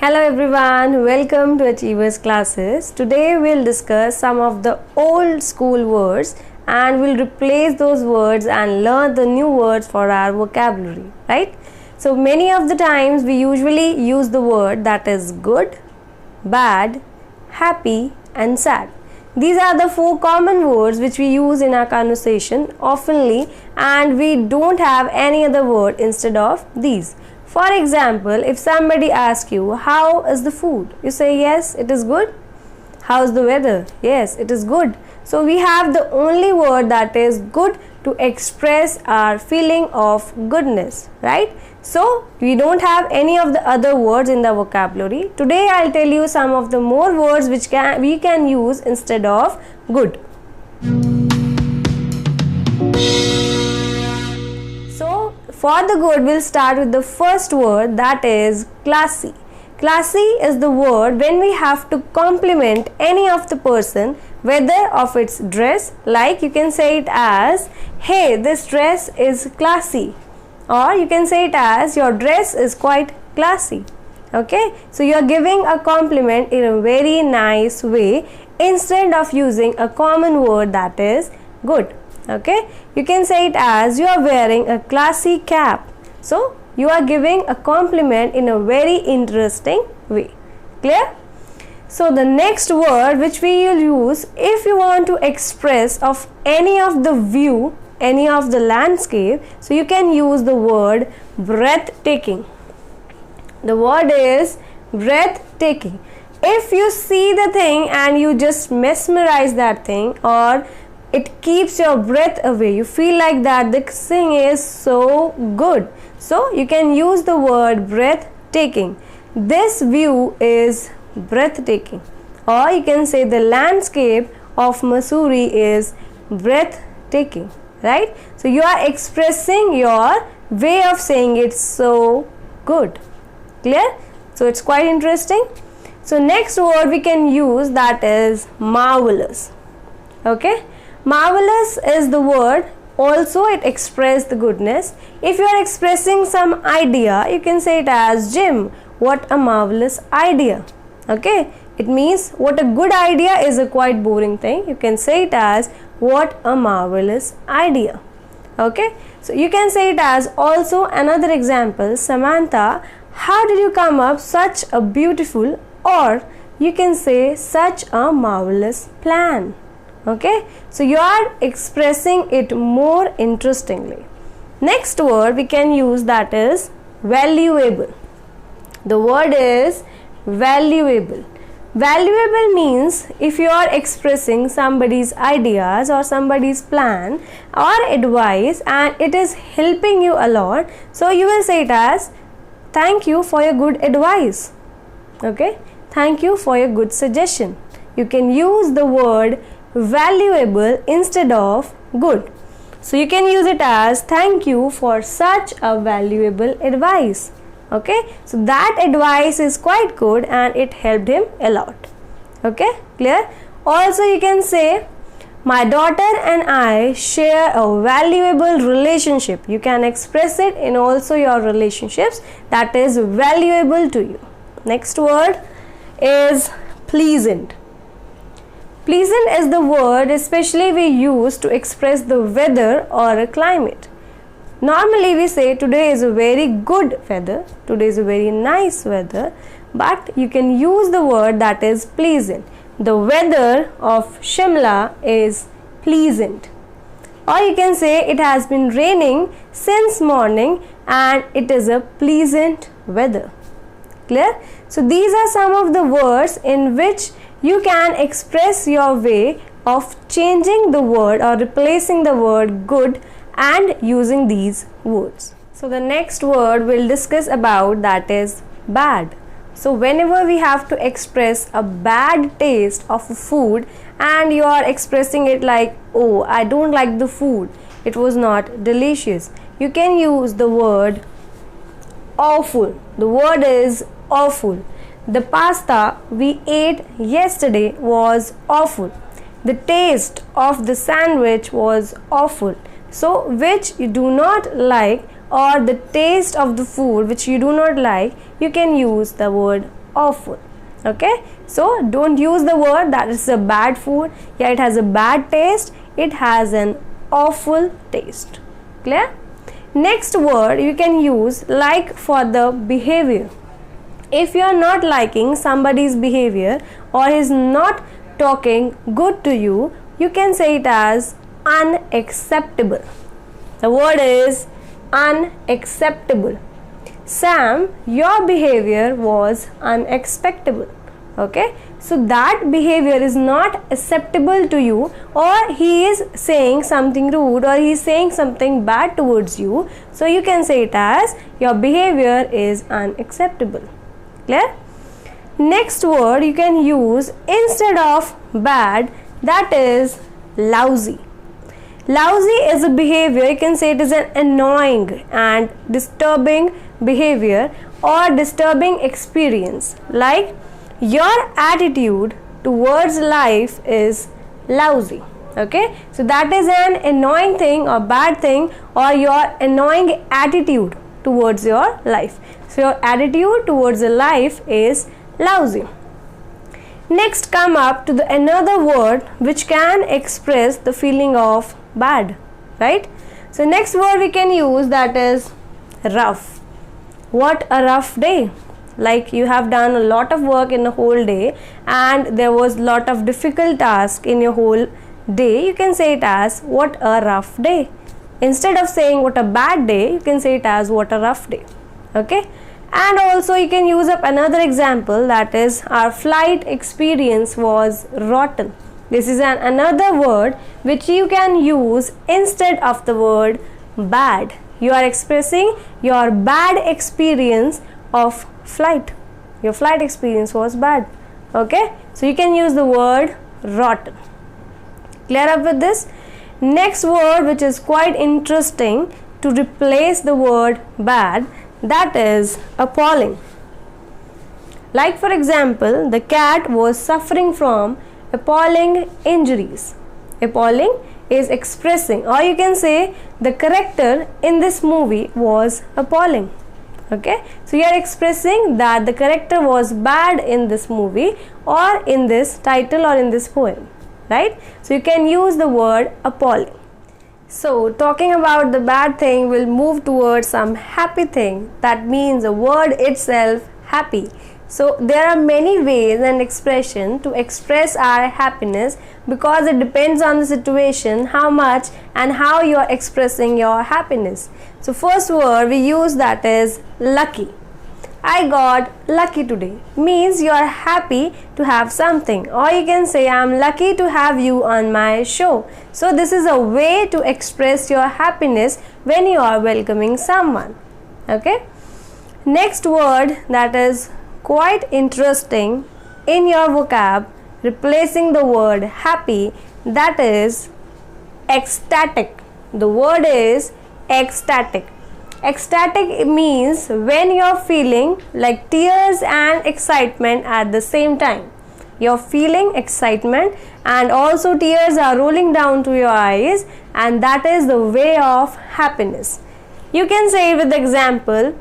Hello everyone, welcome to Achievers Classes. Today we'll discuss some of the old school words and we'll replace those words and learn the new words for our vocabulary, right? So many of the times we usually use the word that is good, bad, happy and sad. These are the four common words which we use in our conversation oftenly, and we don't have any other word instead of these. For example, if somebody asks you, how is the food? You say, yes, it is good. How's the weather? Yes, it is good. So we have the only word that is good to express our feeling of goodness, right? So we don't have any of the other words in the vocabulary. Today I'll tell you some of the more words which we can use instead of good. So for the good, we'll start with the first word, that is classy. Classy is the word when we have to compliment any of the person, whether of its dress, like you can say it as, hey, this dress is classy, or you can say it as, your dress is quite classy. Okay, so you are giving a compliment in a very nice way instead of using a common word that is good. Okay, you can say it as, you are wearing a classy cap. So you are giving a compliment in a very interesting way. Clear? So the next word which we will use if you want to express of any of the view, any of the landscape, so you can use the word breathtaking. The word is breathtaking. If you see the thing and you just mesmerize that thing, or it keeps your breath away, you feel like that this thing is so good. So you can use the word breathtaking. This view is breathtaking. Or you can say the landscape of Mussoorie is breathtaking, right? So you are expressing your way of saying it's so good. Clear? So it's quite interesting. So next word we can use, that is marvelous. Okay? Marvelous is the word, also it expresses the goodness. If you are expressing some idea, you can say it as, Jim, what a marvelous idea. Okay, it means what a good idea is a quite boring thing. You can say it as, what a marvelous idea. Okay, so you can say it as also another example, Samantha, how did you come up such a beautiful, or you can say such a marvelous plan. Okay, so you are expressing it more interestingly. Next word we can use, that is valuable. The word is valuable. Valuable means if you are expressing somebody's ideas or somebody's plan or advice and it is helping you a lot, so you will say it as, thank you for your good advice. Okay, thank you for your good suggestion. You can use the word valuable instead of good. So you can use it as, thank you for such a valuable advice. Okay, so that advice is quite good and it helped him a lot. Okay, clear? Also you can say, my daughter and I share a valuable relationship. You can express it in also your relationships that is valuable to you. Next word is pleasant. Pleasant is the word especially we use to express the weather or a climate. Normally we say today is a very good weather, today is a very nice weather, but you can use the word that is pleasant. The weather of Shimla is pleasant. Or you can say it has been raining since morning and it is a pleasant weather. Clear? So these are some of the words in which you can express your way of changing the word or replacing the word good and using these words. So the next word we'll discuss about, that is bad. So whenever we have to express a bad taste of food and you are expressing it like, oh, I don't like the food, it was not delicious, you can use the word awful. The word is awful. The pasta we ate yesterday was awful. The taste of the sandwich was awful. So which you do not like or the taste of the food which you do not like, you can use the word awful. Okay, so don't use the word that is a bad food. Yeah, it has a bad taste. It has an awful taste. Clear? Next word you can use like for the behavior. If you are not liking somebody's behavior or is not talking good to you, you can say it as unacceptable. The word is unacceptable. Sam, your behavior was unacceptable. Okay, so that behavior is not acceptable to you, or he is saying something rude or he is saying something bad towards you. So you can say it as your behavior is unacceptable. Clear? Next word you can use instead of bad, that is lousy. Lousy is a behavior, you can say it is an annoying and disturbing behavior or disturbing experience. Like your attitude towards life is lousy. Okay, so that is an annoying thing or bad thing, or your annoying attitude towards your life. So your attitude towards your life is lousy. Next come up to the another word which can express the feeling of bad, right? So next word we can use, that is rough. What a rough day. Like you have done a lot of work in a whole day and there was lot of difficult task in your whole day. You can say it as what a rough day. Instead of saying what a bad day, you can say it as what a rough day. Okay, and also you can use up another example, that is our flight experience was rotten. This is another word which you can use instead of the word bad. You are expressing your bad experience of flight. Your flight experience was bad. Okay, so you can use the word rotten. Clear up with this? Next word which is quite interesting to replace the word bad, that is appalling. Like for example, the cat was suffering from appalling injuries. Appalling is expressing, or you can say the character in this movie was appalling. Okay, so you are expressing that the character was bad in this movie or in this title or in this poem, right? So you can use the word appalling. So talking about the bad thing, we'll move towards some happy thing. That means the word itself, happy. So there are many ways and expression to express our happiness, because it depends on the situation, how much and how you are expressing your happiness. So first word we use, that is lucky. I got lucky today means you are happy to have something, or you can say I am lucky to have you on my show. So this is a way to express your happiness when you are welcoming someone. Okay, next word that is quite interesting in your vocab, replacing the word happy, that is ecstatic. The word is ecstatic. Ecstatic means when you're feeling like tears and excitement at the same time. You're feeling excitement and also tears are rolling down to your eyes, and that is the way of happiness. You can say with the example,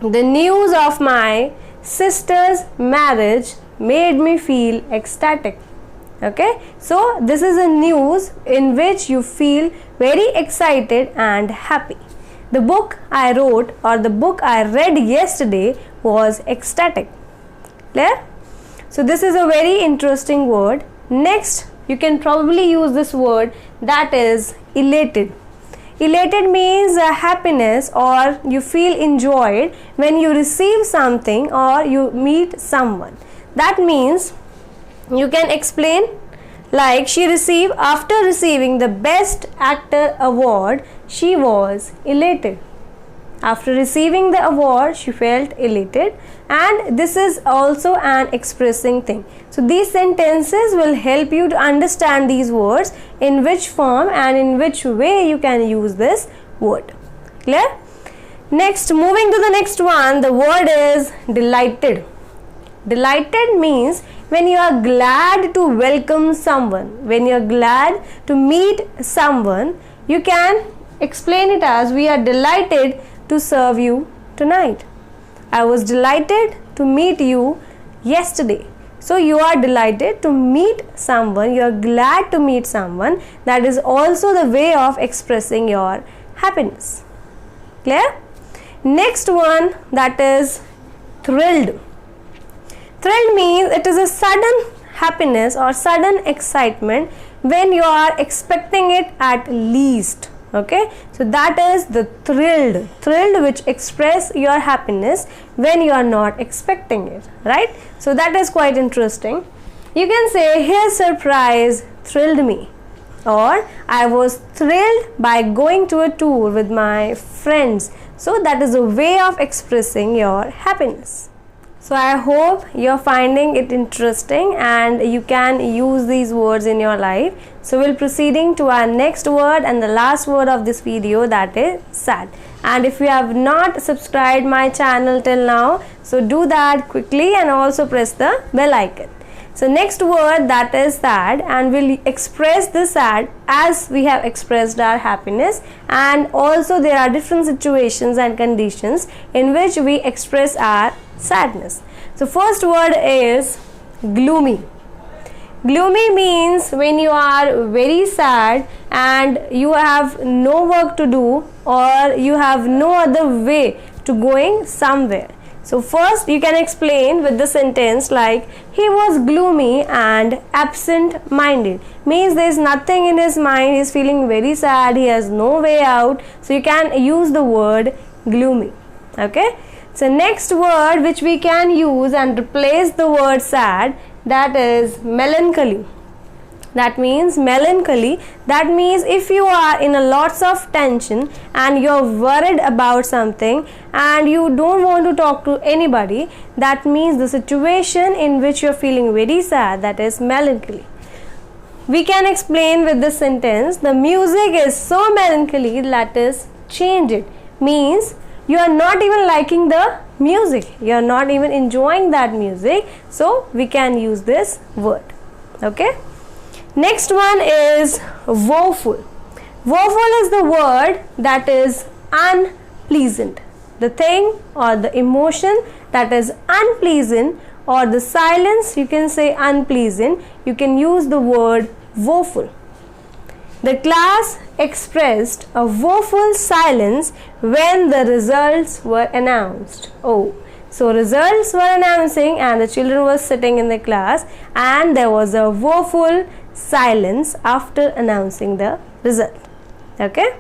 the news of my sister's marriage made me feel ecstatic. Okay, so this is a news in which you feel very excited and happy. The book I wrote or the book I read yesterday was ecstatic. Clear? So this is a very interesting word. Next, you can probably use this word, that is elated. Elated means happiness, or you feel enjoyed when you receive something or you meet someone. That means you can explain like she received, after receiving the Best Actor award, she was elated. After receiving the award, she felt elated, and this is also an expressing thing. So these sentences will help you to understand these words, in which form and in which way you can use this word. Clear? Next, moving to the next one, the word is delighted. Delighted means when you are glad to welcome someone, when you are glad to meet someone, you can explain it as we are delighted to serve you tonight. I was delighted to meet you yesterday. So you are delighted to meet someone, you are glad to meet someone. That is also the way of expressing your happiness. Clear? Next one, that is thrilled. Thrilled means it is a sudden happiness or sudden excitement when you are expecting it at least. Okay, so that is the thrilled which express your happiness when you are not expecting it, right? So that is quite interesting. You can say, his surprise thrilled me, or I was thrilled by going to a tour with my friends. So that is a way of expressing your happiness. So I hope you're finding it interesting and you can use these words in your life. So we'll proceeding to our next word and the last word of this video, that is sad. And if you have not subscribed my channel till now, so do that quickly and also press the bell icon. So next word, that is sad, and we'll express the sad as we have expressed our happiness, and also there are different situations and conditions in which we express our sadness. So first word is gloomy. Gloomy means when you are very sad and you have no work to do or you have no other way to going somewhere. So first you can explain with the sentence like, he was gloomy and absent-minded. Means there is nothing in his mind, he is feeling very sad, he has no way out. So you can use the word gloomy. Okay. So next word which we can use and replace the word sad, that is melancholy. That means melancholy. That means if you are in a lots of tension and you're worried about something and you don't want to talk to anybody, that means the situation in which you're feeling very sad, that is melancholy. We can explain with this sentence, the music is so melancholy, that is change it. Means you are not even liking the music, you are not even enjoying that music. So we can use this word. Okay. Next one is woeful. Woeful is the word that is unpleasant. The thing or the emotion that is unpleasant, or the silence, you can say unpleasant, you can use the word woeful. The class expressed a woeful silence when the results were announced. Oh, so results were announcing and the children were sitting in the class and there was a woeful silence after announcing the result. Okay.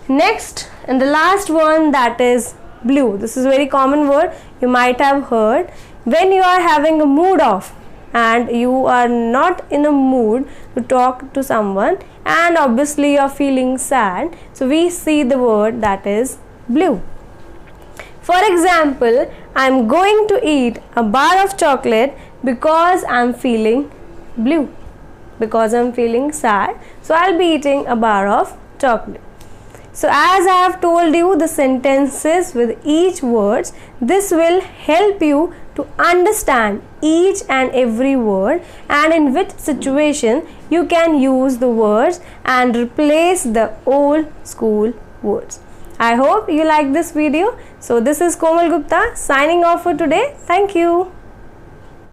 Next and the last one, that is blue. This is a very common word you might have heard. When you are having a mood off and you are not in a mood to talk to someone and obviously you are feeling sad, so we see the word that is blue. For example, I am going to eat a bar of chocolate because I am feeling blue, because I am feeling sad, so I will be eating a bar of chocolate. So as I have told you the sentences with each words, this will help you to understand each and every word and in which situation you can use the words and replace the old school words. I hope you like this video. So this is Komal Gupta signing off for today. Thank you.